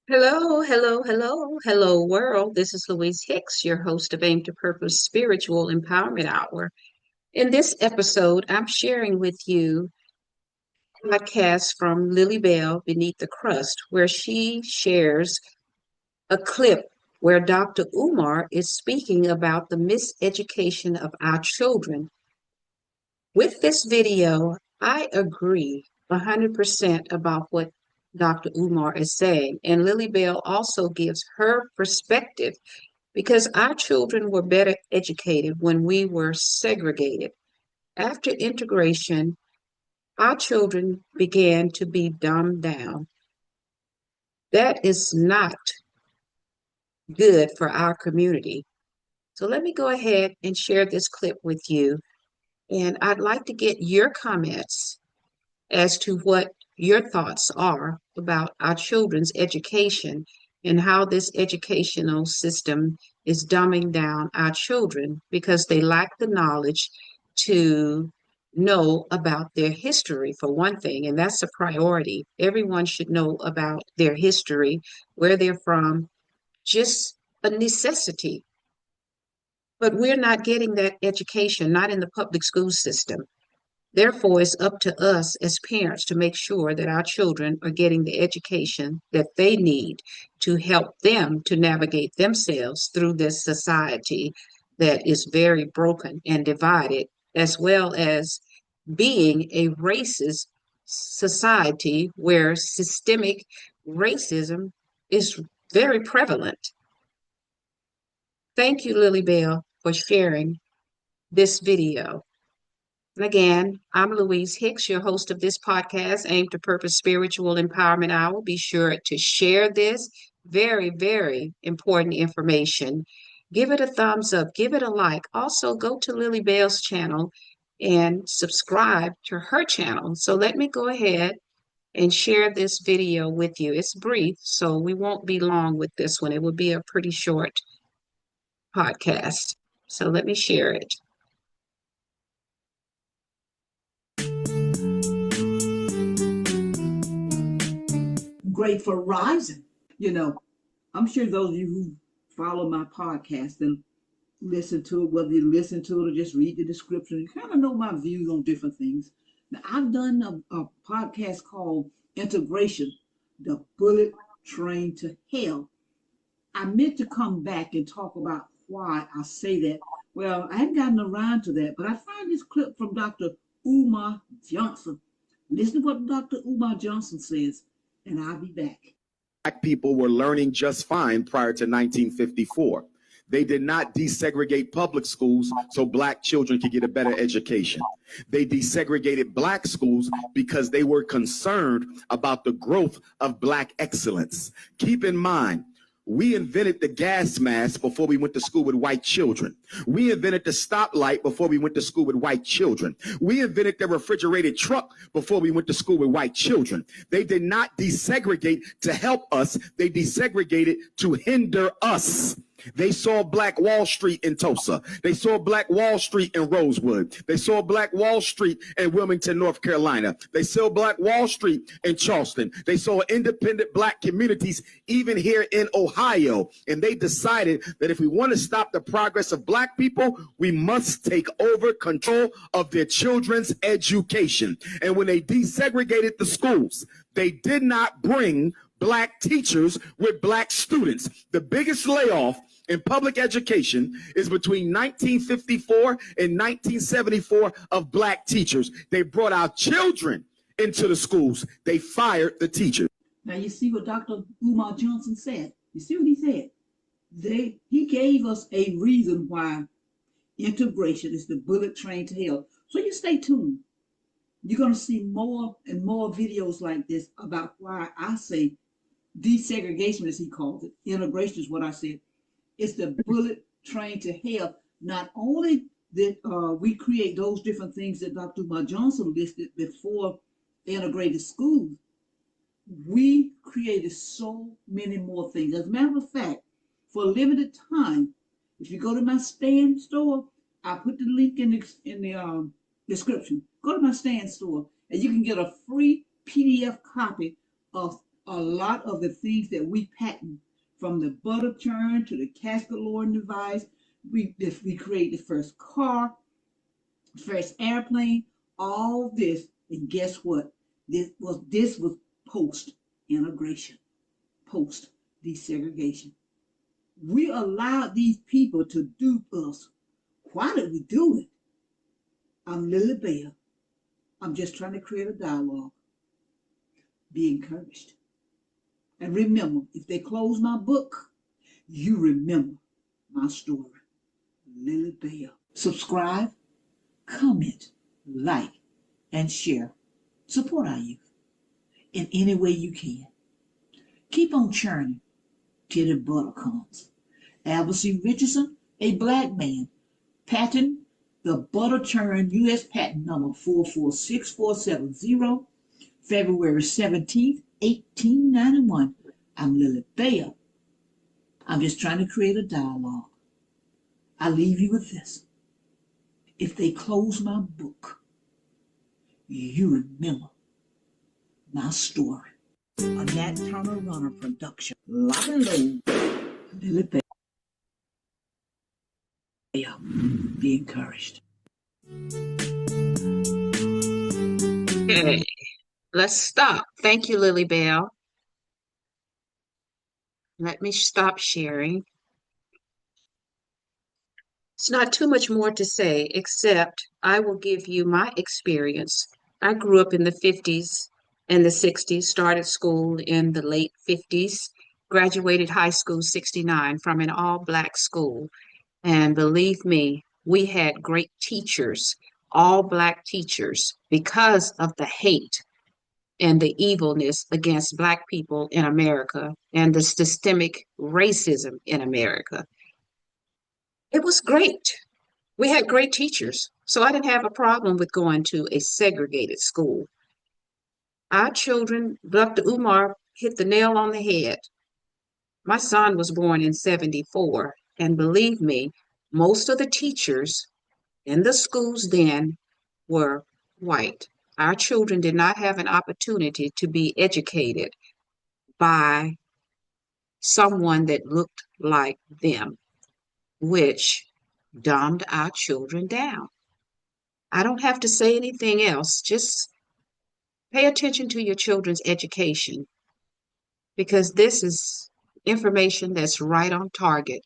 Hello, hello, hello, hello, world. This is Louise Hicks, your host of Aim to Purpose Spiritual Empowerment Hour. In this episode, I'm sharing with you a podcast from Lily Bell Beneath the Crust, where she shares a clip where Dr. Umar is speaking about the miseducation of our children. With this video, I agree 100% about what Dr. Umar is saying. And Lily Bell also gives her perspective because our children were better educated when we were segregated. After integration, our children began to be dumbed down. That is not good for our community. So let me go ahead and share this clip with you. And I'd like to get your comments as to what your thoughts are about our children's education and how this educational system is dumbing down our children because they lack the knowledge to know about their history, for one thing, and that's a priority. Everyone should know about their history, where they're from, just a necessity. But we're not getting that education, not in the public school system. Therefore, it's up to us as parents to make sure that our children are getting the education that they need to help them to navigate themselves through this society that is very broken and divided, as well as being a racist society where systemic racism is very prevalent. Thank you, Lily Bell, for sharing this video. And again, I'm Louise Hicks, your host of this podcast, Aim to Purpose Spiritual Empowerment Hour. Be sure to share this very, very important information. Give it a thumbs up, give it a like. Also, go to Lily Bell's channel and subscribe to her channel. So let me go ahead and share this video with you. It's brief, so we won't be long with this one. It will be a pretty short podcast. So let me share it. Great for rising. You know, I'm sure those of you who follow my podcast and listen to it, whether you listen to it or just read the description, you kind of know my views on different things. Now, I've done a podcast called Integration, the Bullet Train to Hell. I meant to come back and talk about why I say that. Well, I hadn't gotten around to that, but I find this clip from Dr. Umar Johnson. Listen to what Dr. Umar Johnson says, and I'll be back. Black people were learning just fine prior to 1954. They did not desegregate public schools so black children could get a better education. They desegregated black schools because they were concerned about the growth of black excellence. Keep in mind, we invented the gas mask before we went to school with white children. We invented the stoplight before we went to school with white children. We invented the refrigerated truck before we went to school with white children. They did not desegregate to help us. They desegregated to hinder us. They saw Black Wall Street in Tulsa. They saw Black Wall Street in Rosewood. They saw Black Wall Street in Wilmington, North Carolina. They saw Black Wall Street in Charleston. They saw independent black communities even here in Ohio. And they decided that if we want to stop the progress of black people, we must take over control of their children's education. And when they desegregated the schools, they did not bring black teachers with black students. The biggest layoff in public education is between 1954 and 1974 of black teachers. They brought our children into the schools. They fired the teachers. Now you see what Dr. Umar Johnson said. You see what he said? He gave us a reason why integration is the bullet train to hell. So you stay tuned. You're going to see more and more videos like this about why I say desegregation, as he calls it. Integration is what I said. It's the bullet train to hell. Not only that we create those different things that Dr. Umar Johnson listed before integrated schools, we created so many more things. As a matter of fact, for a limited time, if you go to my stand store, I put the link in the description. Go to my stand store, and you can get a free PDF copy of A lot of the things that we patent, from the butter churn to the castor device, we created the first car, first airplane, all this. And guess what? This was post integration, post desegregation. We allowed these people to dupe us. Why did we do it? I'm Lily Bell. I'm just trying to create a dialogue. Be encouraged. And remember, if they close my book, you remember my story. Lily Bell. Subscribe, comment, like, and share. Support our youth in any way you can. Keep on churning till the butter comes. Albert C. Richardson, a black man, patent the butter churn U.S. patent number 446470, February 17th, 1891. I'm Lily Bell. I'm just trying to create a dialogue. I leave you with this. If they close my book, you remember my story. A Nat Turner Runner production. Lock and load. Lily Bell. Be encouraged. Okay, let's stop. Thank you, Lily Bell. Let me stop sharing. It's not too much more to say, except I will give you my experience. I grew up in the 50s and the 60s, started school in the late 50s, graduated high school 69 from an all-black school. And believe me, we had great teachers, all black teachers, because of the hate and the evilness against black people in America and the systemic racism in America. It was great. We had great teachers, so I didn't have a problem with going to a segregated school. Our children, Dr. Umar hit the nail on the head. My son was born in 74, and believe me, most of the teachers in the schools then were white. Our children did not have an opportunity to be educated by someone that looked like them, which dumbed our children down. I don't have to say anything else. Just pay attention to your children's education because this is information that's right on target.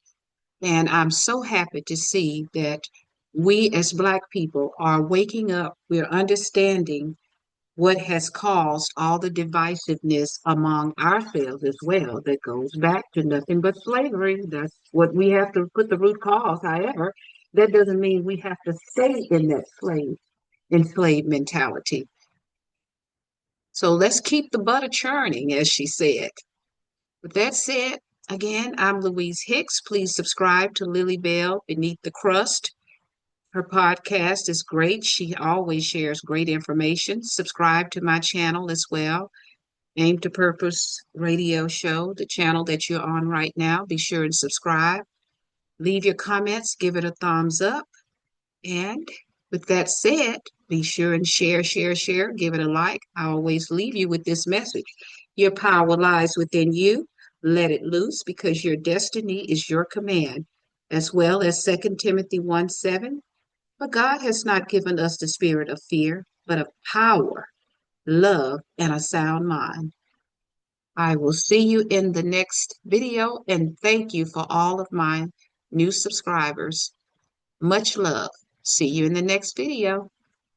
And I'm so happy to see that we as Black people are waking up. We're understanding what has caused all the divisiveness among ourselves as well, that goes back to nothing but slavery. That's what we have to put the root cause. However, that doesn't mean we have to stay in that enslaved mentality. So let's keep the butter churning, as she said. With that said, again, I'm Louise Hicks. Please subscribe to Lily Bell Beneath the Crust. Her podcast is great. She always shares great information. Subscribe to my channel as well, Aim to Purpose Radio Show, the channel that you're on right now. Be sure and subscribe. Leave your comments, give it a thumbs up. And with that said, be sure and share, give it a like. I always leave you with this message. Your power lies within you. Let it loose because your destiny is your command, as well as 2 Timothy 1:7. But God has not given us the spirit of fear, but of power, love, and a sound mind. I will see you in the next video, and thank you for all of my new subscribers. Much love. See you in the next video.